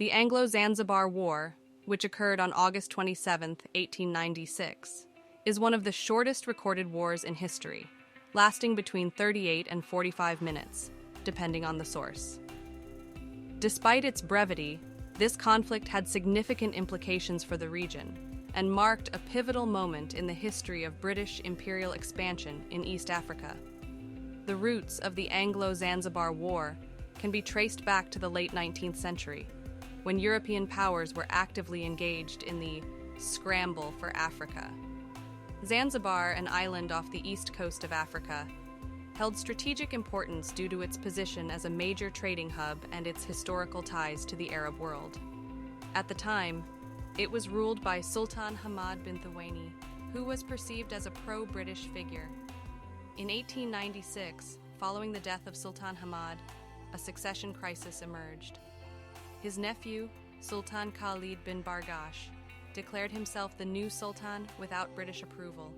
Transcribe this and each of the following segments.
The Anglo-Zanzibar War, which occurred on August 27, 1896, is one of the shortest recorded wars in history, lasting between 38 and 45 minutes, depending on the source. Despite its brevity, this conflict had significant implications for the region and marked a pivotal moment in the history of British imperial expansion in East Africa. The roots of the Anglo-Zanzibar War can be traced back to the late 19th century, when European powers were actively engaged in the scramble for Africa. Zanzibar, an island off the east coast of Africa, held strategic importance due to its position as a major trading hub and its historical ties to the Arab world. At the time, it was ruled by Sultan Hamad bin Thawani, who was perceived as a pro-British figure. In 1896, following the death of Sultan Hamad, a succession crisis emerged. His nephew, Sultan Khalid bin Bargash, declared himself the new sultan without British approval,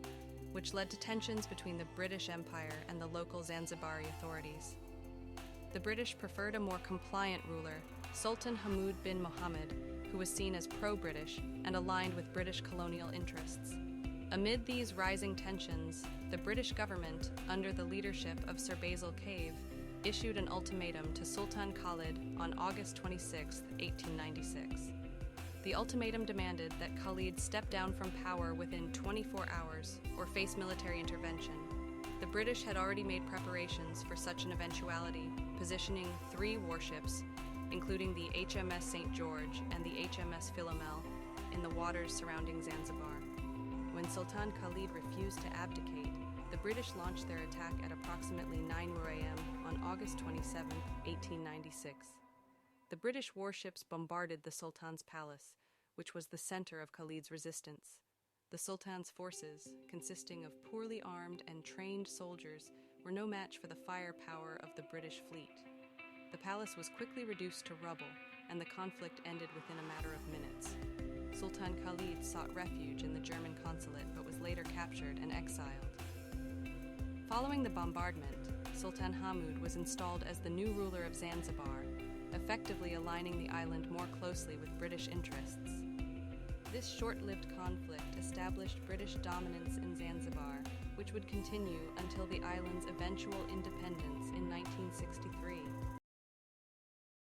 which led to tensions between the British Empire and the local Zanzibari authorities. The British preferred a more compliant ruler, Sultan Hamud bin Mohammed, who was seen as pro-British and aligned with British colonial interests. Amid these rising tensions, the British government, under the leadership of Sir Basil Cave, issued an ultimatum to Sultan Khalid on August 26, 1896. The ultimatum demanded that Khalid step down from power within 24 hours or face military intervention. The British had already made preparations for such an eventuality, positioning 3 warships, including the HMS St. George and the HMS Philomel, in the waters surrounding Zanzibar. When Sultan Khalid refused to abdicate, the British launched their attack at approximately 9 a.m. on August 27, 1896. The British warships bombarded the Sultan's palace, which was the center of Khalid's resistance. The Sultan's forces, consisting of poorly armed and trained soldiers, were no match for the firepower of the British fleet. The palace was quickly reduced to rubble, and the conflict ended within a matter of minutes. Sultan Khalid sought refuge in the German consulate but was later captured and exiled. Following the bombardment, Sultan Hamud was installed as the new ruler of Zanzibar, effectively aligning the island more closely with British interests. This short-lived conflict established British dominance in Zanzibar, which would continue until the island's eventual independence in 1963.